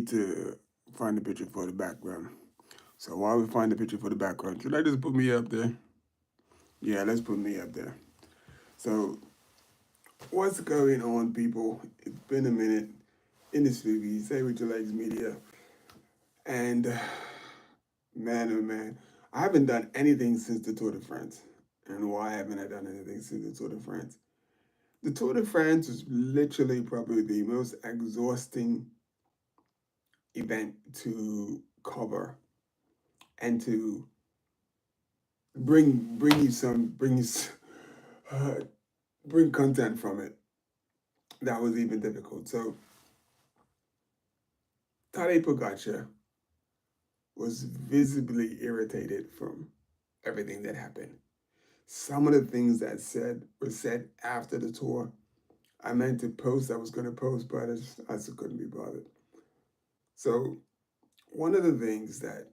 to find the picture for the background. So while we find the picture for the background, should I just put me up there? Yeah, let's put me up there. So what's going on, people? It's been a minute in this movie, Say With Your Legs Media. And man, oh man, I haven't done anything since the Tour de France. And why haven't I done anything since the Tour de France? The Tour de France is literally probably the most exhausting event to cover and to uh, bring content from it. That was even difficult. So Tadej Pogacar was visibly irritated from everything that happened. Some of the things that said were said after the tour. I meant to post. I was going to post, but I just couldn't be bothered. So one of the things that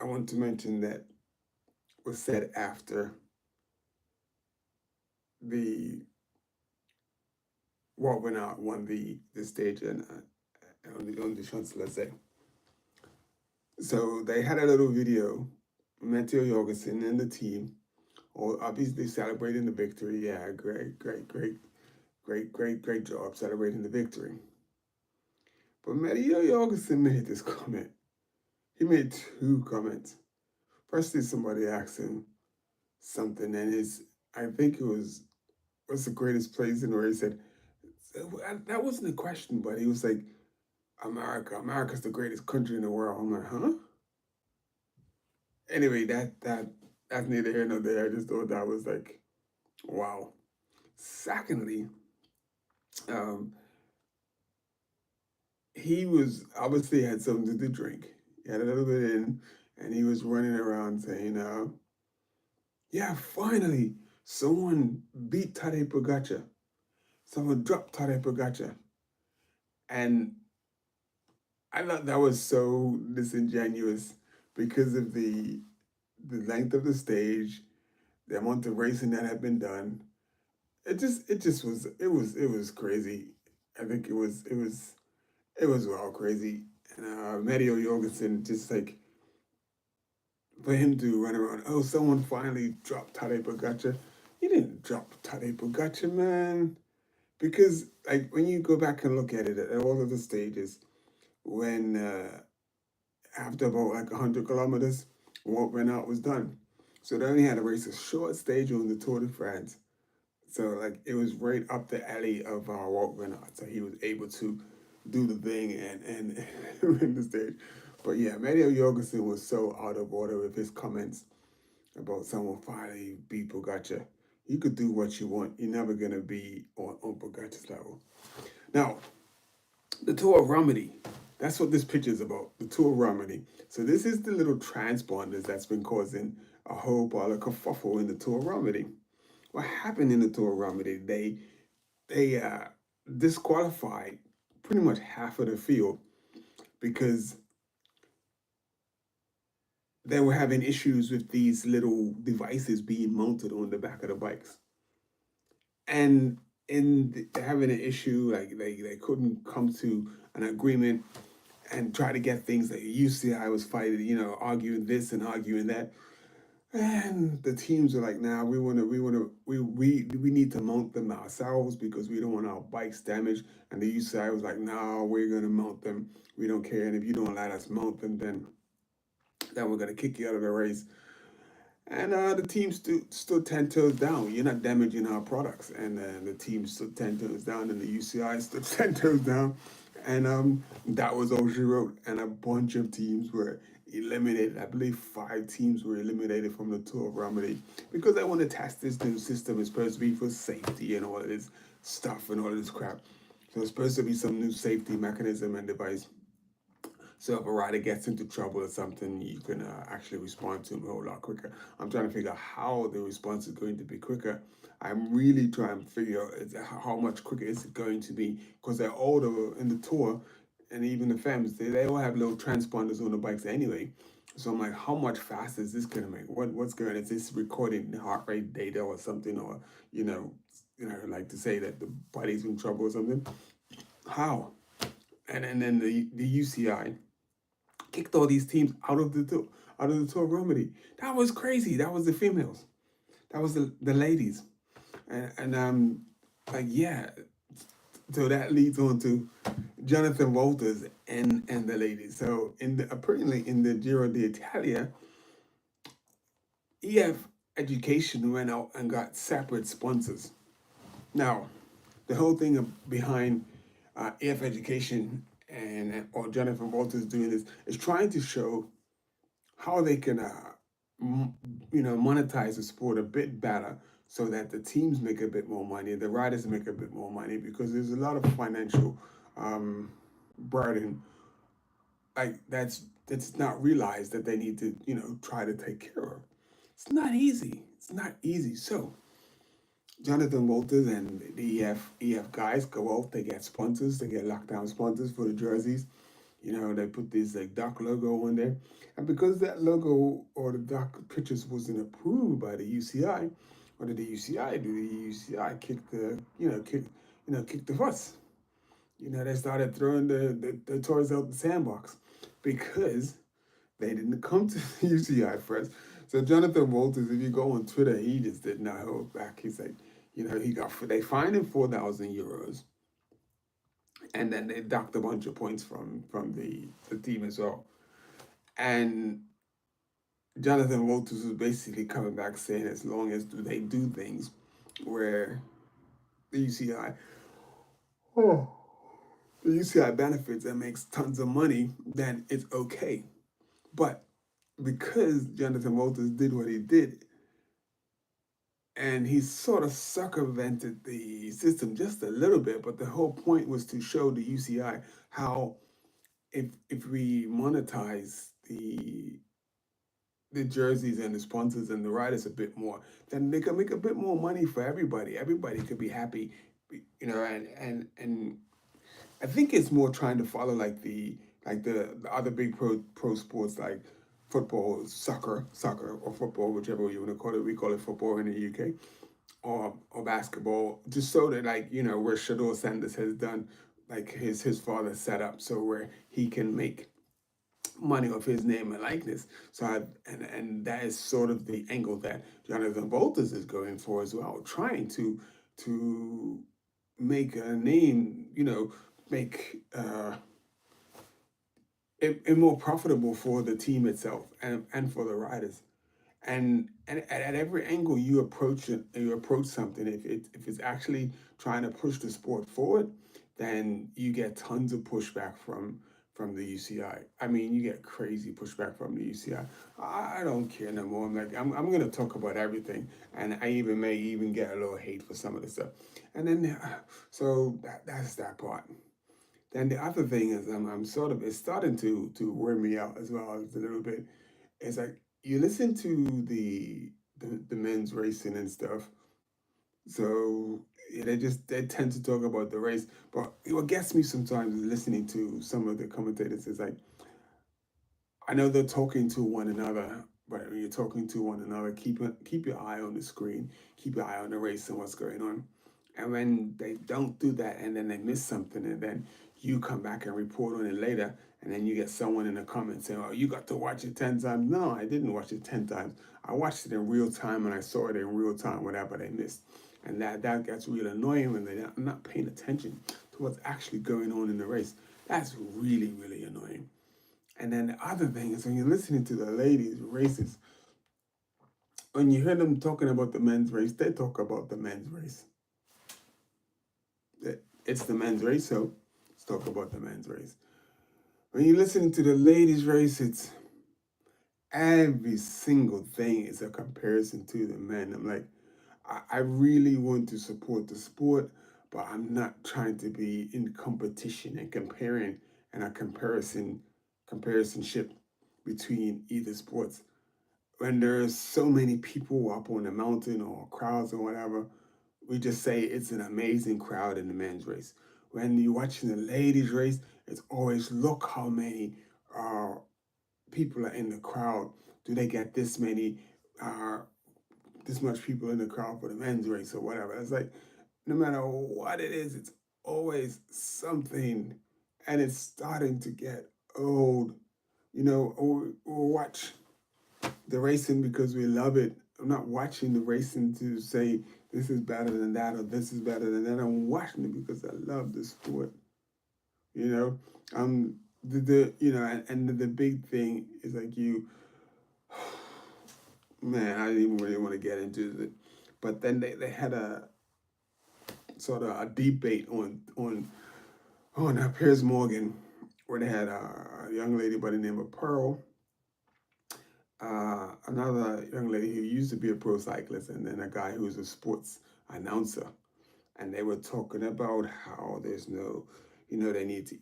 I want to mention that was said after the what went out won the stage and on the Champs Elysees. So they had a little video, Matteo Jorgensen and the team, or obviously celebrating the victory. Yeah, great job celebrating the victory. But Matteo Jorgensen made this comment. He made two comments. Firstly, somebody asked him something, and I think it was, what's the greatest place in where he said, that wasn't a question, but he was like, America's the greatest country in the world. I'm like, huh? Anyway, that's neither here nor there. I just thought that was like, wow. Secondly, um, he was obviously had something to drink. He had a little bit in, and he was running around saying, "Yeah, finally, someone beat Tadej Pogacar. Someone dropped Tadej Pogacar," and I thought that was so disingenuous because of the length of the stage, the amount of racing that had been done. It was crazy. I think it was all crazy. And Mario Jorgensen just like for him to run around. Oh, someone finally dropped Tadej Pogacar. He didn't drop Tadej Pogacar, man. Because like when you go back and look at it at all of the stages, when after about like 100 kilometers, what went out was done. So they only had to race a short stage on the Tour de France. So like it was right up the alley of Walt Renard. So he was able to do the thing and win the stage. But yeah, Mario Jorgensen was so out of order with his comments about someone finally beat Pogacar. You could do what you want. You're never gonna be on Pogacar's level. Now, the Tour of Romandie. That's what this picture is about. The Tour of Romandie. So this is the little transponders that's been causing a whole pile of kerfuffle in the Tour of Romandie. What happened in the Tour of Romandie? They disqualified pretty much half of the field because they were having issues with these little devices being mounted on the back of the bikes. And having an issue, like they couldn't come to an agreement and try to get things that UCI was fighting, arguing this and arguing that. And the teams are like, nah, we need to mount them ourselves because we don't want our bikes damaged. And the UCI was like, nah, we're gonna mount them. We don't care. And if you don't let us mount them, then we're gonna kick you out of the race. And the team stood 10 toes down. You're not damaging our products. And the team stood 10 toes down, and the UCI stood 10 toes down. And that was all she wrote. And a bunch of teams were eliminated. I believe 5 teams were eliminated from the Tour of Romandie because they want to test this new system. It's supposed to be for safety and all of this stuff and all of this crap. So it's supposed to be some new safety mechanism and device. So if a rider gets into trouble or something, you can actually respond to them a whole lot quicker. I'm trying to figure out how the response is going to be quicker. I'm really trying to figure out how much quicker is it going to be because they're older in the tour and even the femmes, they all have little transponders on the bikes anyway. So I'm like, how much faster is this gonna make? What's going? Is this recording heart rate data or something, or like to say that the body's in trouble or something? How? and then the UCI kicked all these teams out of the tour remedy. That was crazy. That was the females. That was the ladies. And like yeah, so that leads on to Jonathan Walters and the ladies. So in the apparently in the Giro d'Italia, EF Education went out and got separate sponsors. Now, the whole thing behind EF Education and or Jonathan Walters doing this is trying to show how they can, monetize the sport a bit better so that the teams make a bit more money, the riders make a bit more money because there's a lot of financial um, burden like that's not realized that they need to try to take care of. It's not easy. It's not easy. So Jonathan Walters and the EF guys go out. They get sponsors. They get lockdown sponsors for the jerseys. They put this like duck logo on there, and because that logo or the duck pictures wasn't approved by the UCI, what did the UCI do? The UCI kicked kicked the fuss. They started throwing the toys out the sandbox because they didn't come to the UCI first. So Jonathan Walters, if you go on Twitter, he just did not hold back. He's like, they fined him €4,000, and then they docked a bunch of points from the team as well. And Jonathan Walters was basically coming back saying, as long as they do things where the UCI, oh, the UCI benefits and makes tons of money, then it's okay. But because Jonathan Walters did what he did, and he sort of circumvented the system just a little bit, but the whole point was to show the UCI how if we monetize the jerseys and the sponsors and the riders a bit more, then they can make a bit more money for everybody. Everybody could be happy, and I think it's more trying to follow like the other big pro sports like football, soccer or football, whichever you want to call it. We call it football in the UK, or basketball, just so that where Shador Sanders has done, like his father set up, so where he can make money off his name and likeness. And that is sort of the angle that Jonathan Bolters is going for as well, trying to make a name, make it more profitable for the team itself and for the riders. And at every angle you approach something. If it's actually trying to push the sport forward, then you get tons of pushback from the UCI. I mean, you get crazy pushback from the UCI. I don't care no more. I'm gonna talk about everything, and I may even get a little hate for some of the stuff. And then so that's that part. Then the other thing is I'm sort of it's starting to wear me out as well a little bit. It's like you listen to the men's racing and stuff. So yeah, they tend to talk about the race. But what gets me sometimes is listening to some of the commentators is like I know they're talking to one another, but when you're talking to one another, keep your eye on the screen, keep your eye on the race and what's going on. And when they don't do that, and then they miss something, and then you come back and report on it later, and then you get someone in the comments saying, "Oh, you got to watch it 10 times." No, I didn't watch it 10 times. I watched it in real time, and I saw it in real time, whatever they missed, and that gets real annoying when they're not paying attention to what's actually going on in the race. That's really really annoying. And then the other thing is when you're listening to the ladies' races, when you hear them talking about the men's race, they talk about the men's race. It's the men's race, so let's talk about the men's race. When you're listening to the ladies' race, it's every single thing is a comparison to the men. I'm like, I really want to support the sport, but I'm not trying to be in competition and comparing and a comparisonship between either sports. When there's so many people up on the mountain or crowds or whatever, we just say it's an amazing crowd in the men's race. When you're watching the ladies' race, it's always look how many uh, people are in the crowd. Do they get uh, this much people in the crowd for the men's race or whatever? It's like no matter what it is, it's always something and it's starting to get old. You know, or watch the racing because we love it. I'm not watching the racing to say this is better than that or this is better than that. I'm watching it because I love the sport. You know, the you know, and the big thing is like you, man. I didn't even really want to get into it, but then they had a sort of a debate on Piers Morgan where they had a young lady by the name of Pearl, another young lady who used to be a pro cyclist, and then a guy who's a sports announcer. And they were talking about how there's no, you know, they need to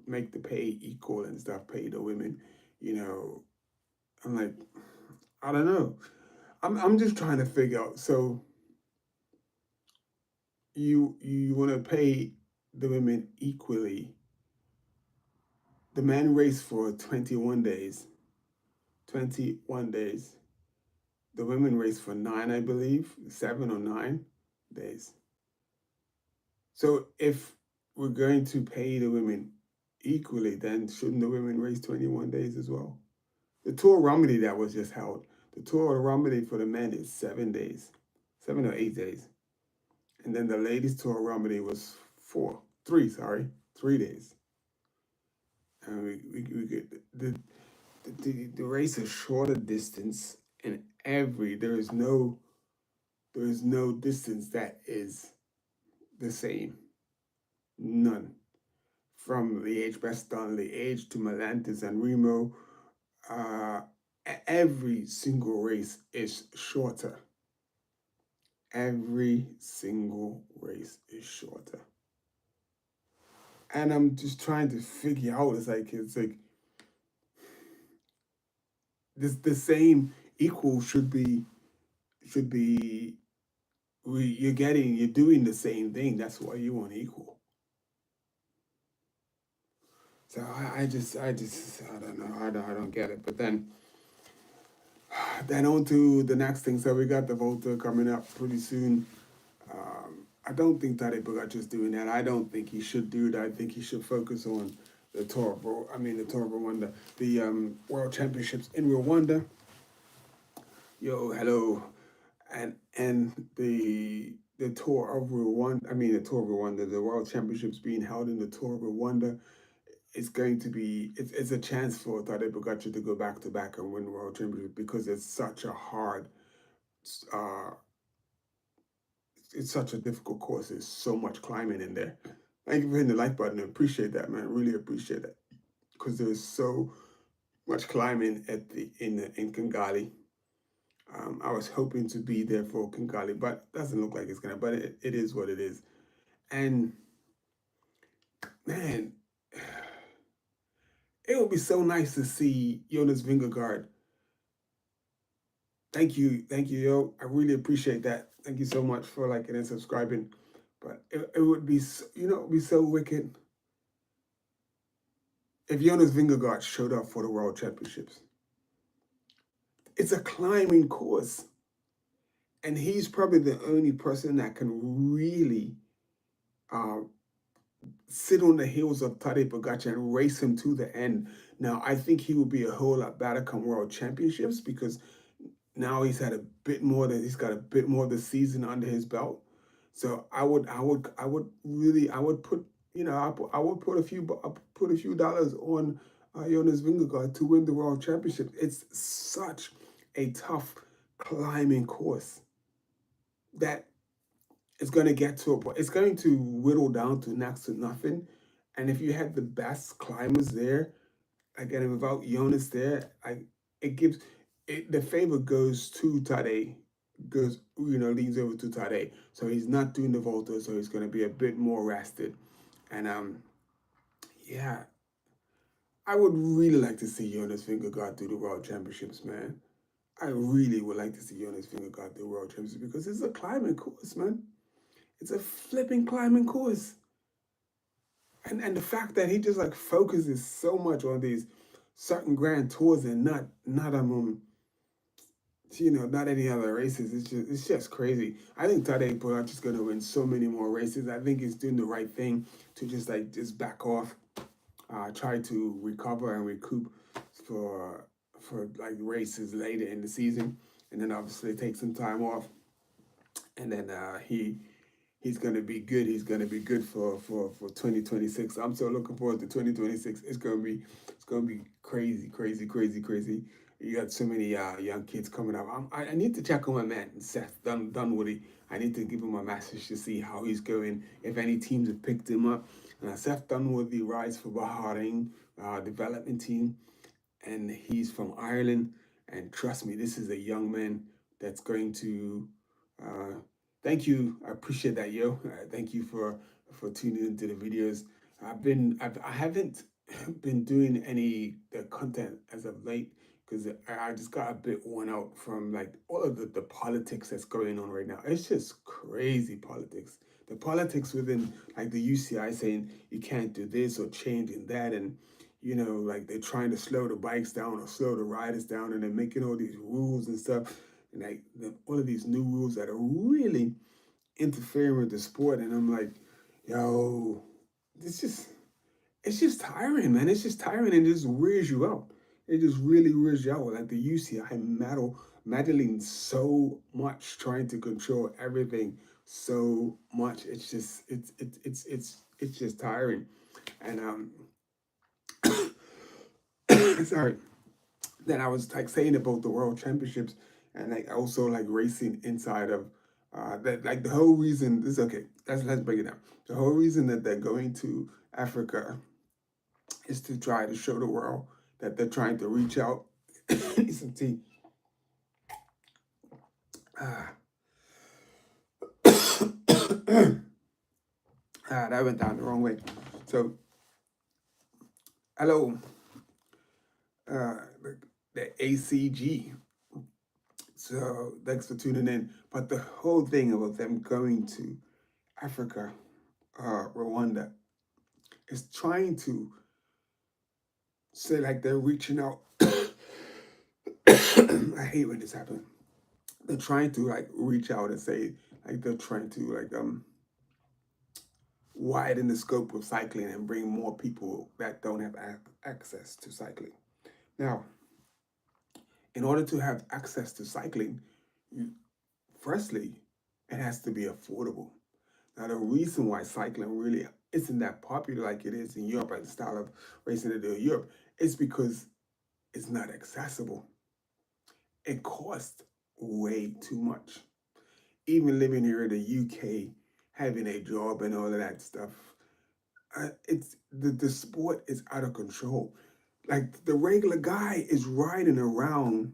make the pay equal and stuff, pay the women. You know, I'm like, I don't know. I'm just trying to figure out. So you want to pay the women equally. The men race for 21 days. 21 days. The women race for nine, I believe, 7 or 9 days. So if we're going to pay the women equally, then shouldn't the women race 21 days as well? The Tour Romney that was just held, the Tour Romney for the men is 7 days, 7 or 8 days. And then the ladies' Tour Romney was 3 days. And we get the race is shorter distance, and there is no distance that is the same. None. From the age Bastogne, the age to Melantis and Remo, uh, every single race is shorter. Every single race is shorter. And I'm just trying to figure out. It's like this the same equal should be you're doing the same thing. That's why you want equal. So I don't know. I don't get it. But then on to the next thing. So we got the Volta coming up pretty soon. I don't think Tadej Pogacar is doing that. I don't think he should do that. I think he should focus on the Tour of Rwanda, the World Championships in Rwanda. Yo, hello, and the Tour of Rwanda. The Tour of Rwanda, the World Championships being held in the Tour of Rwanda. It's a chance for Tadej Pogacar to go back to back and win World Championship because uh, it's such a difficult course. There's so much climbing in there. Thank you for hitting the like button. I appreciate that, man. Really appreciate that because there's so much climbing in Kigali. I was hoping to be there for Kigali, but doesn't look like it's gonna. But it is what it is. And man, it would be so nice to see Jonas Vingegaard. Thank you, yo. I really appreciate that. Thank you so much for liking and subscribing. But it would be, it would be so wicked if Jonas Vingegaard showed up for the World Championships. It's a climbing course, and he's probably the only person that can really uh, sit on the heels of Tadej Pogacar and race him to the end. Now, I think he would be a whole lot better come World Championships because now he's got a bit more of the season under his belt. So I would put, I would put put a few dollars on Jonas Vingegaard to win the World Championship. It's such a tough climbing course that it's going to get to a point. It's going to whittle down to next to nothing. And if you had the best climbers there, again, without Jonas there, it gives the favor goes to Tade, leans over to Tade. So he's not doing the Volta, so he's going to be a bit more rested. And yeah, I would really like to see Jonas Vingegaard do the World Championships, man. I really would like to see Jonas Vingegaard do the World Championships because it's a climbing course, man. It's a flipping climbing course. And the fact that he just like focuses so much on these certain grand tours and not not any other races. It's just crazy. I think Tadej Pogacar is going to win so many more races. I think he's doing the right thing to just back off, try to recover and recoup for like races later in the season, and then obviously take some time off, and then he's gonna be good. He's gonna be good for 2026. I'm so looking forward to 2026. It's gonna be crazy, crazy, crazy, crazy. You got so many young kids coming up. I need to check on my man Seth Dunwoody. I need to give him a message to see how he's going. If any teams have picked him up. Seth Dunwoody rides for Bahrain development team, and he's from Ireland. And trust me, this is a young man that's going to. Uh, thank you, I appreciate that, yo. Thank you for tuning into the videos. I haven't been doing any content as of late because I just got a bit worn out from like all of the politics that's going on right now. It's just crazy politics. The politics within like the UCI saying you can't do this or changing that, and like they're trying to slow the bikes down or slow the riders down, and they're making all these rules and stuff, and like all of these new rules that are really interfering with the sport. And I'm like, yo, it's just it's just tiring, man. It's just tiring and it just wears you out. It just really wears you out. Like the UCI meddling so much, trying to control everything so much. It's just it's just tiring. And sorry. Then I was like saying about the world championships and like also like racing inside of that, like the whole reason this okay, let's break it down. The whole reason that they're going to Africa is to try to show the world that they're trying to reach out. Some tea. Ah, that went down the wrong way. So hello, uh, the ACG. So thanks for tuning in. But the whole thing about them going to Africa, Rwanda, is trying to say like they're reaching out. I hate when this happens. They're trying to like reach out and say like they're trying to like widen the scope of cycling and bring more people that don't have access to cycling. Now, in order to have access to cycling, you, firstly, it has to be affordable. Now, the reason why cycling really isn't that popular like it is in Europe, like the style of racing they do in Europe, is because it's not accessible. It costs way too much. Even living here in the UK, having a job and all of that stuff, it's the sport is out of control. Like the regular guy is riding around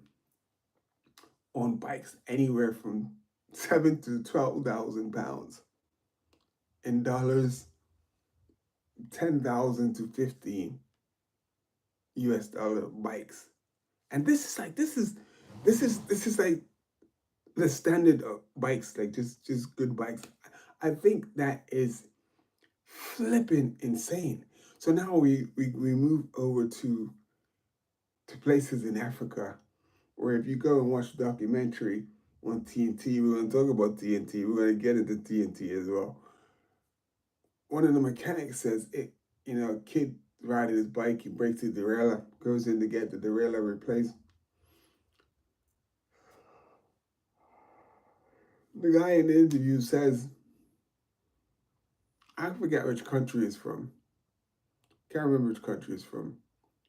on bikes anywhere from 7 to 12,000 pounds. In dollars, 10,000 to 15 US dollar bikes. And this is like the standard of bikes, like just good bikes. I think that is flipping insane. So now we move over to places in Africa where if you go and watch the documentary on TNT, we're going to talk about TNT. We're going to get into TNT as well. One of the mechanics says a kid riding his bike, he breaks the derailleur, goes in to get the derailleur replaced. The guy in the interview says, I forget which country it's from. Can't remember which country it's from.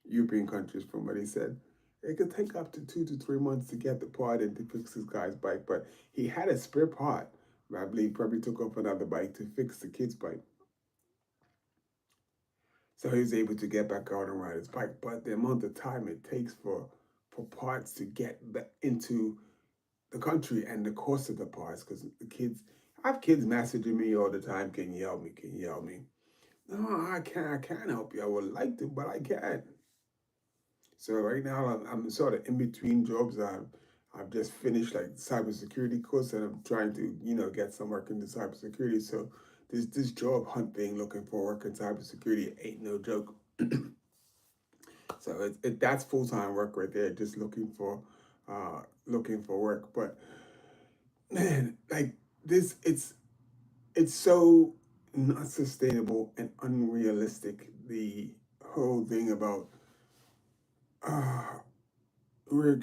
European countries from, but he said it could take up to 2 to 3 months to get the part and to fix this guy's bike. But he had a spare part. I believe probably took off another bike to fix the kid's bike. So he was able to get back out and ride his bike. But the amount of time it takes for parts to get into the country and the cost of the parts, because the kids, I have kids messaging me all the time, can you help me? Can you help me? No, I can't help you. I would like to, but I can't. So right now I'm sort of in between jobs. I've just finished like cybersecurity course, and I'm trying to get some work into cybersecurity. So this job hunt thing, looking for work in cybersecurity, ain't no joke. So that's full time work right there. Just looking for looking for work. But man, like this, it's so not sustainable and unrealistic. The whole thing about uh, we're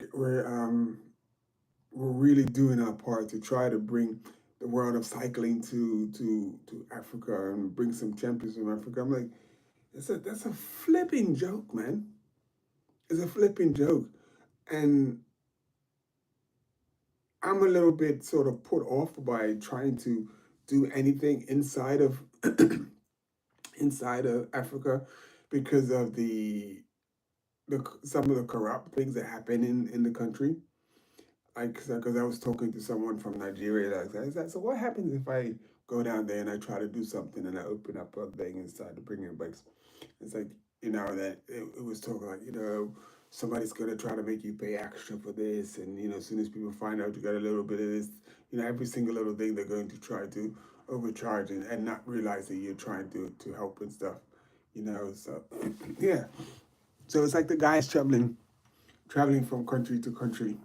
we're really doing our part to try to bring the world of cycling to Africa and bring some champions from Africa. I'm like, that's a flipping joke, man. It's a flipping joke, and I'm a little bit sort of put off by trying to do anything inside of Africa because of the some of the corrupt things that happen in the country. Like, because I was talking to someone from Nigeria, like, I said, so what happens if I go down there and I try to do something and I open up a thing and start to bring in bikes? It's like, that it was talking like, somebody's going to try to make you pay extra for this. And, as soon as people find out you got a little bit of this, every single little thing they're going to try to overcharge and not realize that you're trying to help and stuff, So, yeah. So it's like the guys traveling from country to country,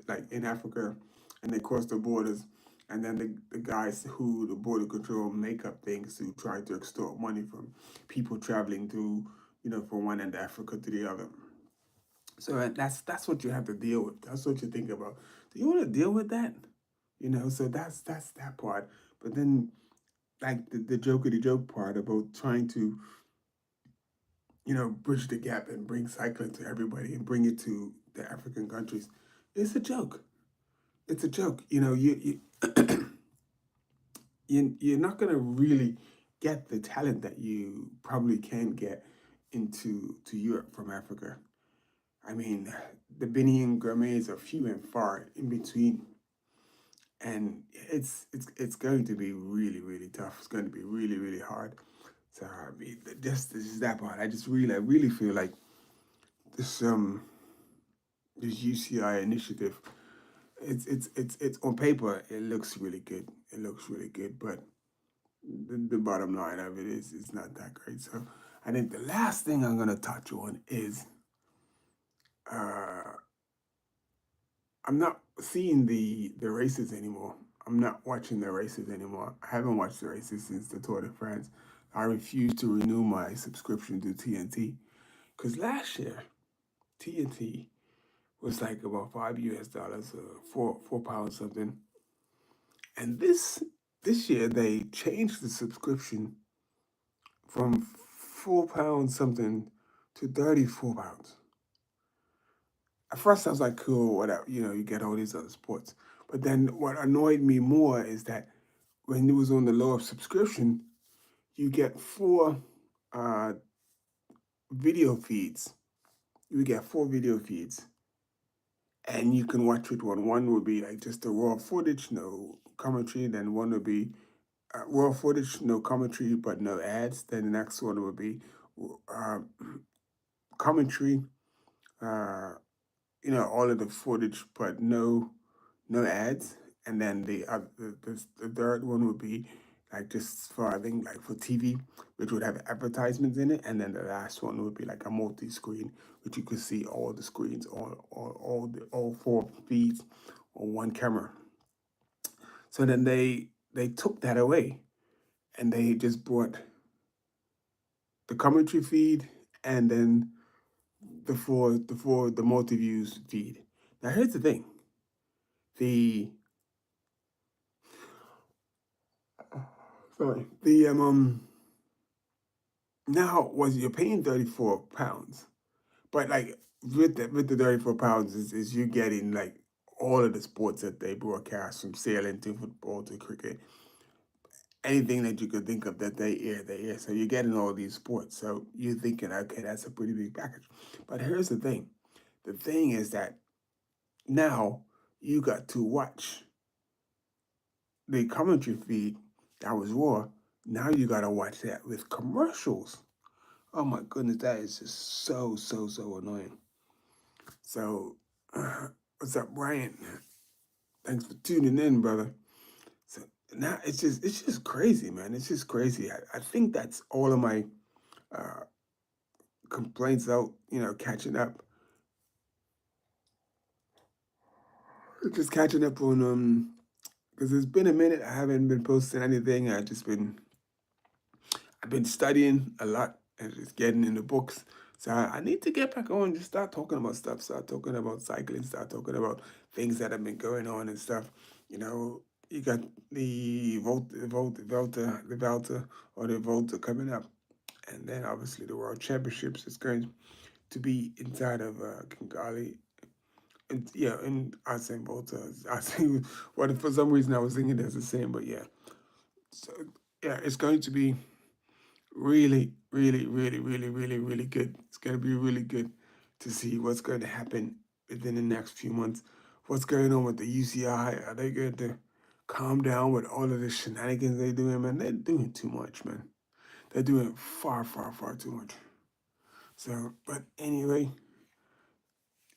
like in Africa, and they cross the borders. And then the guys who the border control make up things to try to extort money from people traveling to, from one end of Africa to the other. So that's what you have to deal with. That's what you think about. Do you want to deal with that? So that's that part. But then like the jokey joke part about trying to, bridge the gap and bring cycling to everybody and bring it to the African countries. It's a joke. It's a joke. You're not gonna really get the talent that you probably can get to Europe from Africa. I mean, the Benin gourmets are few and far in between, and it's going to be really really tough. It's going to be really really hard. So I mean, just this is that part. I really feel like this this UCI initiative. It's on paper it looks really good. It looks really good, but the bottom line of it is it's not that great. So I think the last thing I'm gonna touch on is uh, I'm not seeing the races anymore. I'm not watching the races anymore. I haven't watched the races since the Tour de France. I refuse to renew my subscription to TNT because last year TNT was like about $5 US, £4 something, and this year they changed the subscription from £4 something to £34. At first, I was like, cool, whatever. You get all these other sports. But then what annoyed me more is that when it was on the lower subscription, you get four uh, video feeds. You get four video feeds, and you can watch it one. One would be like just the raw footage, no commentary. Then one would be raw footage, no commentary, but no ads. Then the next one would be uh, commentary, uh, all of the footage, but no ads. And then the third one would be like just for I think like for TV, which would have advertisements in it. And then the last one would be like a multi-screen, which you could see all the screens, all four feeds on one camera. So then they took that away and they just brought the commentary feed and then the multi-views feed. Now here's the thing. The sorry. The now was you're paying £34, but like with the £34 is you getting like all of the sports that they broadcast from sailing to football to cricket, anything that you could think of that they air. So you're getting all these sports. So you're thinking, okay, that's a pretty big package. But here's the thing. The thing is that now you got to watch the commentary feed that was raw. Now you gotta watch that with commercials. Oh my goodness, that is just so annoying. So, what's up, Brian? Thanks for tuning in, brother. So now it's just crazy, man. It's just crazy. I think that's all of my uh, complaints out, catching up. Just catching up on because it's been a minute. I haven't been posting anything. I've been studying a lot and just getting in the books. So I need to get back on, just start talking about stuff, start talking about cycling, start talking about things that have been going on and stuff. You know, you got the Volta or the Volta coming up. And then obviously the World Championships is going to be inside of Kigali. And yeah, and I saying Volta. I think well, for some reason I was thinking that's the same, but yeah. So yeah, it's going to be really, really, really, really, really, really good. It's going to be really good to see what's going to happen within the next few months. What's going on with the UCI? Are they going to calm down with all of the shenanigans they're doing, man? They're doing too much, man. They're doing far, far, far too much. So, but anyway,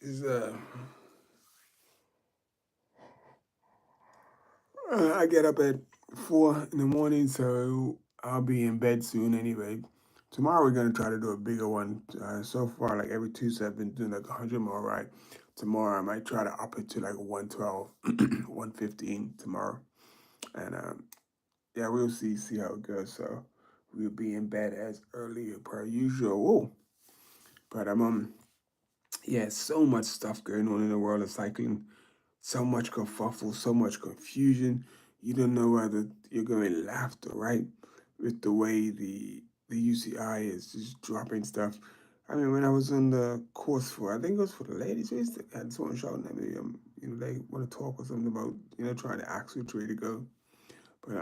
is I get up at 4 in the morning, so I'll be in bed soon anyway. Tomorrow we're gonna try to do a bigger one. So far, like every Tuesday, I've been doing like 100 mile ride. Tomorrow I might try to up it to like 112, 115 tomorrow, and yeah, we'll see how it goes. So we'll be in bed as early per usual. But yeah, so much stuff going on in the world of cycling. So much kerfuffle, so much confusion. You don't know whether you're going left or right with the way the UCI is just dropping stuff. I mean, when I was on the course for, I think it was for the ladies, we used to, had someone shouting at me, they want to talk or something about, trying to ask which way to go. But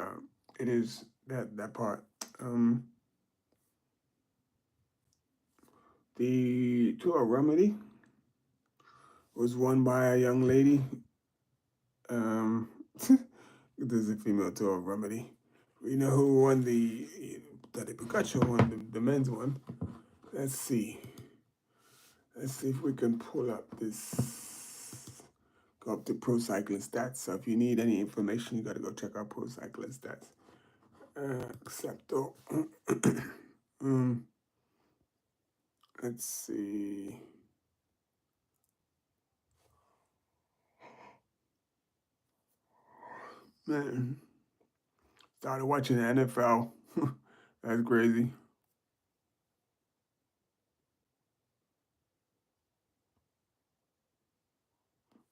it is that part. Um, the Tour Remedy was won by a young lady. Um, There's a female tour remedy. We know who won Daddy Pikachu won the men's one. Let's see. Let's see if we can pull up this. Go up to Pro Cycling Stats. So if you need any information, you got to go check out Pro Cycling Stats. Excepto. um, let's see. Man, started watching the NFL. That's crazy.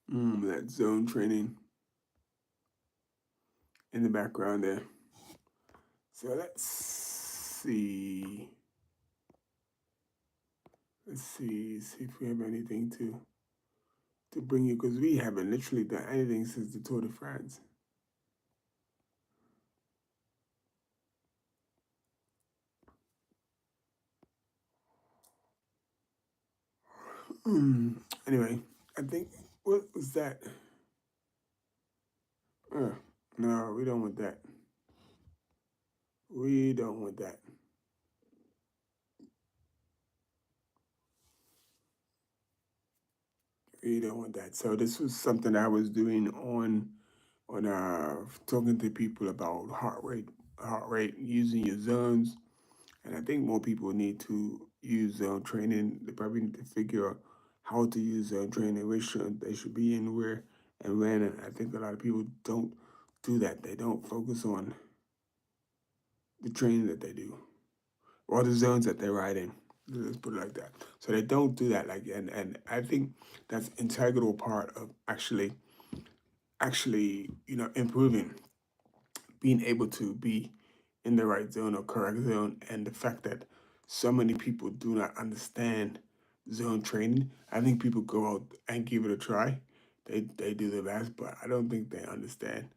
That zone training in the background there. So let's see. See if we have anything to bring you because we haven't literally done anything since the Tour de France. Anyway, I think what was that? Uh, no, we don't want that. We don't want that. We don't want that. So this was something I was doing on talking to people about heart rate using your zones. And I think more people need to use zone training. They probably need to figure out how to use zone training, which they should be in, where and when. And I think a lot of people don't do that. They don't focus on the training that they do or the zones that they ride in. Let's put it like that. So they don't do that and I think that's integral part of actually improving, being able to be in the right zone or correct zone, and the fact that so many people do not understand zone training. I think people go out and give it a try. They do their best, but I don't think they understand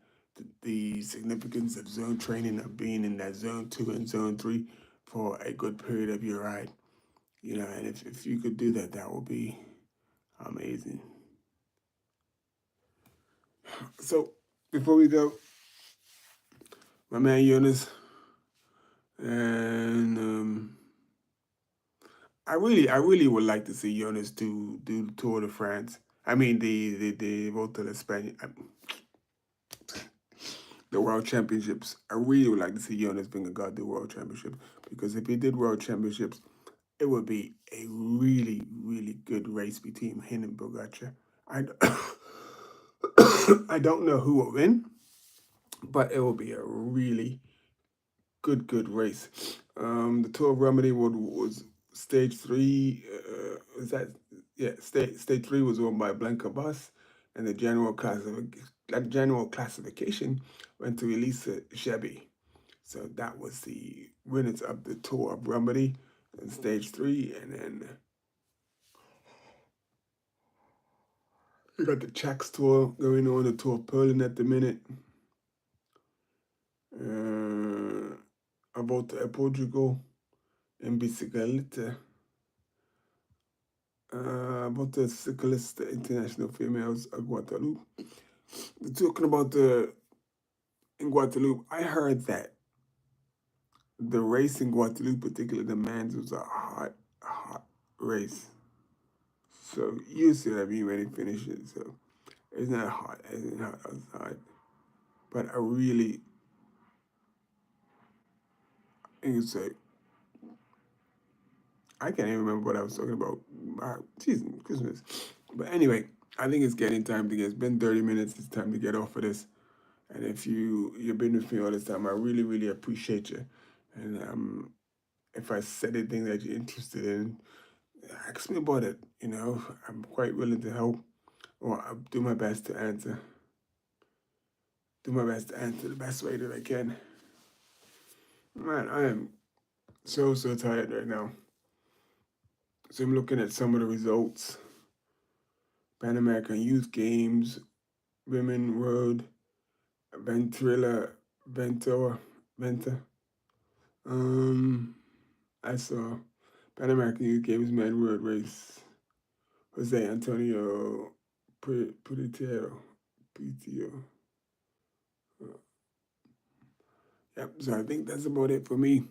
the significance of zone training, of being in that zone 2 and zone 3 for a good period of your ride. And if you could do that, that would be amazing. So before we go, my man Jonas, and I really would like to see Jonas do the Tour de France. I mean the Volta de España, the World Championships. I really would like to see Jonas Vingegaard do World Championship because if he did World Championships, it would be a really really good race between him and Pogacar. I I don't know who will win, but it will be a really good race. The Tour of Remedy was stage three. Is that yeah? Stage three was won by Blanca Bus, and that general classification went to Elisa Chevy. So that was the winners of the Tour of Remedy in stage three, and then we got the Chax Tour going on, the Tour of Berlin at the minute. About Portugal in bicicleta. About the cyclist international females of Guadeloupe. Talking about the in Guadeloupe, I heard that the race in Guadeloupe, particularly the men's, was a hot race. So you see what I mean when it finishes. So it's not hot, it's not outside. But I really, I can say, I can't even remember what I was talking about. Jesus, Christmas. But anyway, I think it's getting time to get. It's been 30 minutes. It's time to get off of this. And if you've been with me all this time, I really appreciate you. And if I said anything that you're interested in, ask me about it. You know, I'm quite willing to help, or I'll do my best to answer. Do my best to answer the best way that I can. Man, I am so tired right now. So I'm looking at some of the results. Pan American Youth Games, Women Road, Ventrilla, Ventor, Venta. Um, I saw Pan American Youth Games Men Road Race. Jose Antonio Pritero. PTO. Yep, so I think that's about it for me.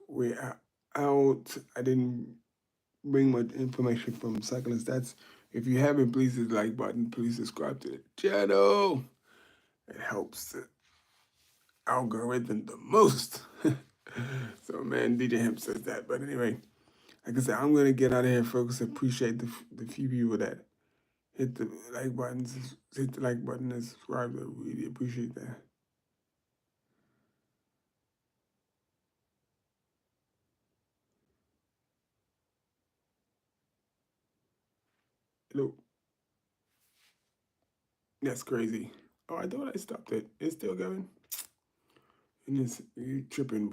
We're out. I didn't bring much information from Cycling Stats. If you haven't, please hit the like button. Please subscribe to the channel. It helps the algorithm the most. So, man, DJ Hemp says that. But anyway, like I said, I'm going to get out of here, folks. Appreciate the few people that hit the like buttons, hit the like button and subscribe. I really appreciate that. Hello. That's crazy. Oh, I thought I stopped it. It's still going. And it's you tripping, boy.